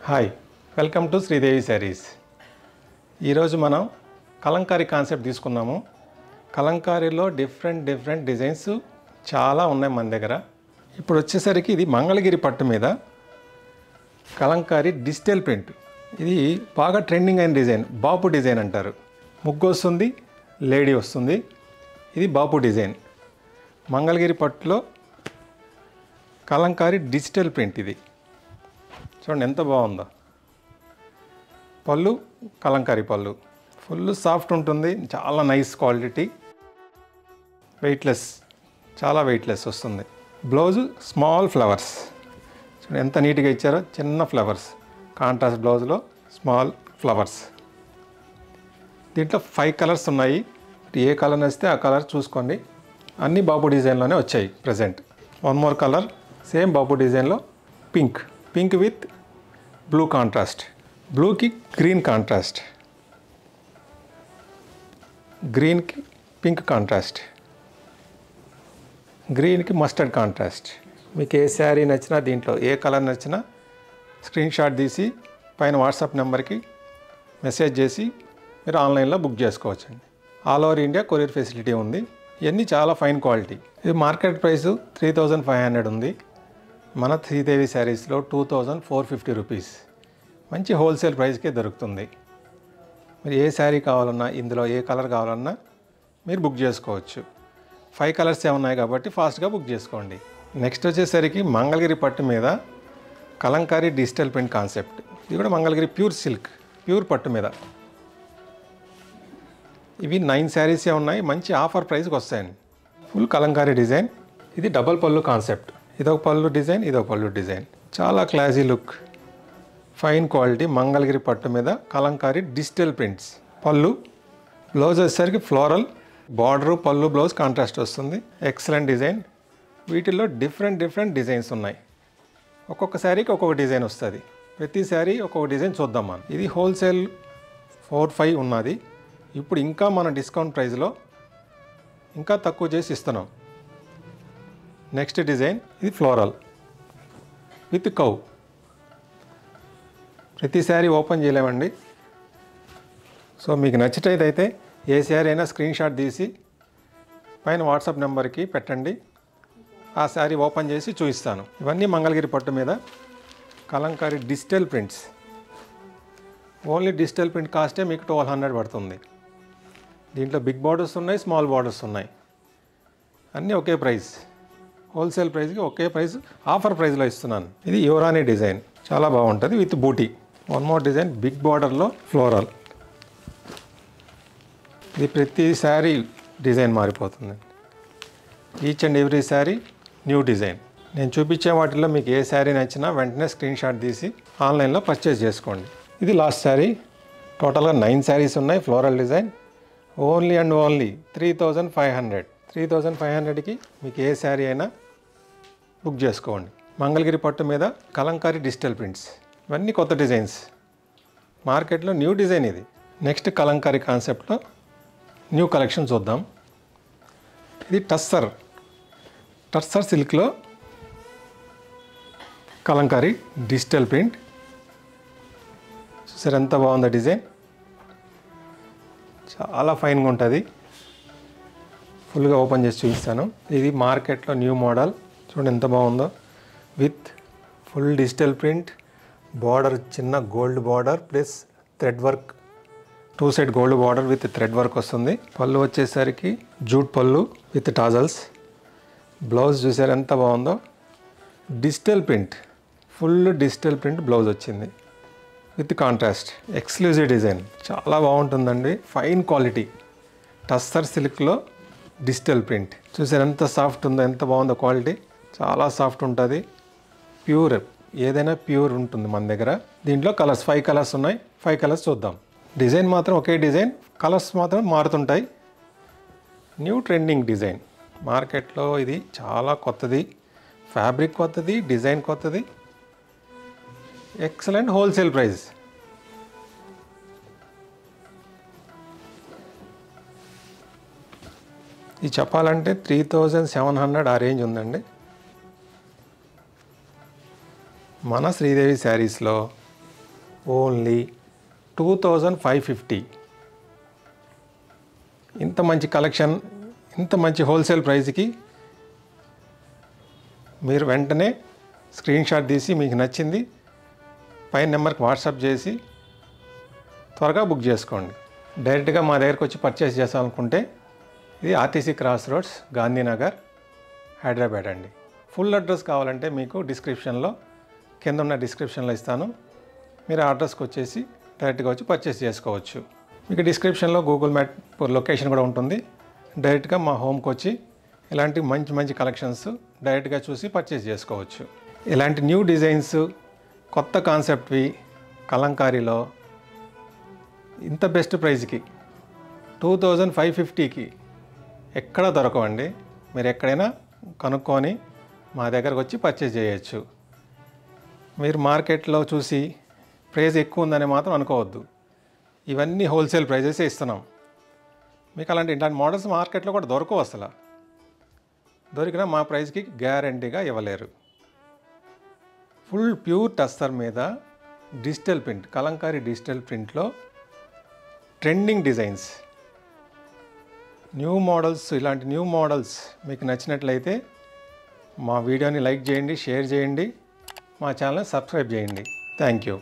Hi welcome to Sridevi saris. ఈరోజు మనం Kalamkari concept తీసుకున్నాము. కలంకారీలో డిఫరెంట్ డిజైన్స్ చాలా ఉన్నాయి మన దగ్గర. ఇప్పుడు వచ్చేసరికి ఇది మంగళగిరి పట్టు మీద కలంకారీ డిజిటల్ ప్రింట్. ఇది బాగా ట్రెండింగ్ అయిన డిజైన్, బాపు డిజైన్ అంటారు. ముగ్గు వస్తుంది, లేడీ వస్తుంది. ఇది బాపు డిజైన్. మంగళగిరి పట్టులో కలంకారీ డిజిటల్ ప్రింట్. ఇది చూడండి ఎంత బాగుందో. పళ్ళు కలంకారీ పళ్ళు, ఫుల్ సాఫ్ట్ ఉంటుంది, చాలా నైస్ క్వాలిటీ, వెయిట్లెస్, చాలా వెయిట్లెస్ వస్తుంది. బ్లౌజు స్మాల్ ఫ్లవర్స్, చూడండి ఎంత నీట్గా ఇచ్చారో. చిన్న ఫ్లవర్స్, కాంట్రాస్ట్ బ్లౌజ్లో స్మాల్ ఫ్లవర్స్. దీంట్లో 5 కలర్స్ ఉన్నాయి. ఏ కలర్ నచ్చితే ఆ కలర్ చూసుకోండి. అన్నీ బాపు డిజైన్లోనే వచ్చాయి present. One more colour same Bapu డిజైన్లో పింక్ విత్ బ్లూ కాంట్రాస్ట్, బ్లూకి గ్రీన్ కాంట్రాస్ట్, గ్రీన్కి పింక్ కాంట్రాస్ట్, గ్రీన్కి మస్టర్డ్ కాంట్రాస్ట్. మీకు ఏ శారీ నచ్చినా, దీంట్లో ఏ కలర్ నచ్చినా స్క్రీన్ షాట్ తీసి పైన వాట్సాప్ నెంబర్కి మెసేజ్ చేసి మీరు ఆన్లైన్లో బుక్ చేసుకోవచ్చండి. All over India courier facility ఉంది. ఇవన్నీ చాలా ఫైన్ క్వాలిటీ. ఇది మార్కెట్ ప్రైస్ 3500 ఉంది. మన శ్రీదేవి శారీస్లో 2450 రూపీస్. మంచి హోల్సేల్ ప్రైస్కే దొరుకుతుంది. మీరు ఏ శారీ కావాలన్నా, ఇందులో ఏ కలర్ కావాలన్నా మీరు బుక్ చేసుకోవచ్చు. 5 కలర్స్ ఉన్నాయి కాబట్టి ఫాస్ట్గా బుక్ చేసుకోండి. నెక్స్ట్ వచ్చేసరికి మంగళగిరి పట్టు మీద కలంకారీ డిజిటల్ ప్రింట్ కాన్సెప్ట్. ఇది కూడా మంగళగిరి ప్యూర్ సిల్క్, ప్యూర్ పట్టు మీద. ఇవి 9 శారీసే ఉన్నాయి. మంచి ఆఫర్ ప్రైస్కి వస్తాయండి. Full Kalamkari design. ఇది డబల్ పళ్ళు కాన్సెప్ట్. ఇదొక పళ్ళు డిజైన్, ఇదొక పళ్ళు డిజైన్. చాలా classy look, fine quality. Mangalagiri పట్టు మీద కలంకారీ డిజిటల్ ప్రింట్స్. పళ్ళు, బ్లౌజ్ వచ్చేసరికి ఫ్లోరల్, బార్డరు, పళ్ళు, బ్లౌజ్ కాంట్రాస్ట్ వస్తుంది. Excellent design. వీటిల్లో డిఫరెంట్ డిజైన్స్ ఉన్నాయి. ఒక్కొక్క శారీకి ఒక్కొక్క డిజైన్ వస్తుంది. ప్రతి శారీ ఒక్కొక్క డిజైన్ చూద్దాం మనం. ఇది హోల్సేల్ 4-5 ఉన్నది. ఇప్పుడు ఇంకా మన డిస్కౌంట్ ప్రైస్లో ఇంకా తక్కువ చేసి ఇస్తున్నాం. నెక్స్ట్ డిజైన్ ఇది ఫ్లోరల్ విత్ కౌ. ప్రతి శారీ ఓపెన్ చేయలేమండి. సో మీకు నచ్చినదైతే ఏ శారీ అయినా స్క్రీన్ షాట్ తీసి పైన వాట్సాప్ నెంబర్కి పెట్టండి. ఆ శారీ ఓపెన్ చేసి చూపిస్తాను. ఇవన్నీ మంగళగిరి పట్టు మీద Kalamkari digital prints. Only digital print కాస్టే మీకు 1200 పడుతుంది. దీంట్లో బిగ్ బార్డర్స్ ఉన్నాయి, స్మాల్ బార్డర్స్ ఉన్నాయి. అన్నీ ఒకే ప్రైస్, హోల్సేల్ ప్రైస్కి ఒకే ప్రైస్, ఆఫర్ ప్రైస్లో ఇస్తున్నాను. ఇది యువరాణి డిజైన్, చాలా బాగుంటుంది విత్ బూటీ. వన్ మోర్ డిజైన్ బిగ్ బార్డర్లో ఫ్లోరల్. ఇది ప్రతి శారీ డిజైన్ మారిపోతుంది. Each and every sari new design. నేను చూపించే వాటిల్లో మీకు ఏ శారీ నచ్చినా వెంటనే స్క్రీన్ షాట్ తీసి ఆన్లైన్లో పర్చేస్ చేసుకోండి. ఇది లాస్ట్ శారీ. టోటల్గా 9 శారీస్ ఉన్నాయి. Floral design. Only and only 3500. 3500కి మీకు ఏ శారీ అయినా బుక్ చేసుకోండి. మంగళగిరి పట్టు మీద కలంకారీ డిజిటల్ ప్రింట్స్. ఇవన్నీ కొత్త డిజైన్స్, మార్కెట్లో న్యూ డిజైన్ ఇది. నెక్స్ట్ కలంకారీ కాన్సెప్ట్లో న్యూ కలెక్షన్ చూద్దాం. ఇది టస్సర్ సిల్క్లో కలంకారీ డిజిటల్ ప్రింట్. చూసారు ఎంత బాగుందో డిజైన్. చాలా ఫైన్గా ఉంటుంది. ఫుల్గా ఓపెన్ చేసి చూపిస్తాను. ఇది మార్కెట్లో న్యూ మోడల్. చూడండి ఎంత బాగుందో. With full digital print, border చిన్న gold border plus thread work, 2 side gold border with thread work వస్తుంది. పళ్ళు వచ్చేసరికి జూట్ పళ్ళు విత్ టాజల్స్. బ్లౌజ్ చూసారు ఎంత బాగుందో. Digital print, full digital print blouse వచ్చింది విత్ కాంట్రాస్ట్. ఎక్స్క్లూజివ్ డిజైన్, చాలా బాగుంటుందండి. ఫైన్ క్వాలిటీ టస్సర్ సిల్క్లో డిజిటల్ ప్రింట్. చూసారు ఎంత సాఫ్ట్ ఉందో, ఎంత బాగుందో క్వాలిటీ. చాలా సాఫ్ట్ ఉంటుంది. ప్యూర్, ఏదైనా ప్యూర్ ఉంటుంది మన దగ్గర. దీంట్లో కలర్స్ 5 కలర్స్ ఉన్నాయి. 5 కలర్స్ చూద్దాం. డిజైన్ మాత్రం ఒకే డిజైన్, కలర్స్ మాత్రం మారుతుంటాయి. న్యూ ట్రెండింగ్ డిజైన్ మార్కెట్లో. ఇది చాలా కొత్తది, ఫ్యాబ్రిక్ కొత్తది, డిజైన్ కొత్తది. Excellent wholesale price. ఇది చెప్పాలంటే 3700 ఆ రేంజ్ ఉందండి. మన శ్రీదేవి శారీస్లో ఓన్లీ 2550. ఇంత మంచి కలెక్షన్, ఇంత మంచి హోల్సేల్ ప్రైస్కి మీరు వెంటనే స్క్రీన్ షాట్ తీసి మీకు నచ్చింది పైన నెంబర్కి వాట్సాప్ చేసి త్వరగా బుక్ చేసుకోండి. డైరెక్ట్గా మా దగ్గరకు వచ్చి పర్చేస్ చేసాలనుకుంటే ఇది RTC cross roads, Gandhinagar, Hyderabad అండి. ఫుల్ అడ్రస్ కావాలంటే మీకు డిస్క్రిప్షన్లో, కింద ఉన్న డిస్క్రిప్షన్లో ఇస్తాను. మీరు ఆ అడ్రస్కి వచ్చేసి డైరెక్ట్గా వచ్చి పర్చేస్ చేసుకోవచ్చు. మీకు డిస్క్రిప్షన్లో గూగుల్ మ్యాప్ లొకేషన్ కూడా ఉంటుంది. డైరెక్ట్గా మా హోమ్కి వచ్చి ఇలాంటి మంచి మంచి కలెక్షన్స్ డైరెక్ట్గా చూసి పర్చేస్ చేసుకోవచ్చు. ఇలాంటి న్యూ డిజైన్స్, కొత్త కాన్సెప్ట్వి కలంకారీలో ఇంత బెస్ట్ ప్రైస్కి 2550కి ఎక్కడ దొరకవండి. మీరు ఎక్కడైనా కనుక్కొని మా దగ్గరకు వచ్చి పర్చేస్ చేయొచ్చు. మీరు మార్కెట్లో చూసి ప్రైస్ ఎక్కువ ఉందని మాత్రం అనుకోవద్దు. ఇవన్నీ హోల్సేల్ ప్రైజెసే ఇస్తున్నాం. మీకు ఇలాంటి మోడల్స్ మార్కెట్లో కూడా దొరకవు. అసలు దొరికినా మా ప్రైస్కి గ్యారంటీగా ఇవ్వలేరు. ఫుల్ ప్యూర్ టస్సర్ మీద డిజిటల్ ప్రింట్, కలంకారీ డిజిటల్ ప్రింట్లో ట్రెండింగ్ డిజైన్స్, న్యూ మోడల్స్. ఇలాంటి న్యూ మోడల్స్ మీకు నచ్చినట్లయితే మా వీడియోని లైక్ చేయండి, షేర్ చేయండి, మా ఛానల్ని సబ్స్క్రైబ్ చేయండి. Thank you.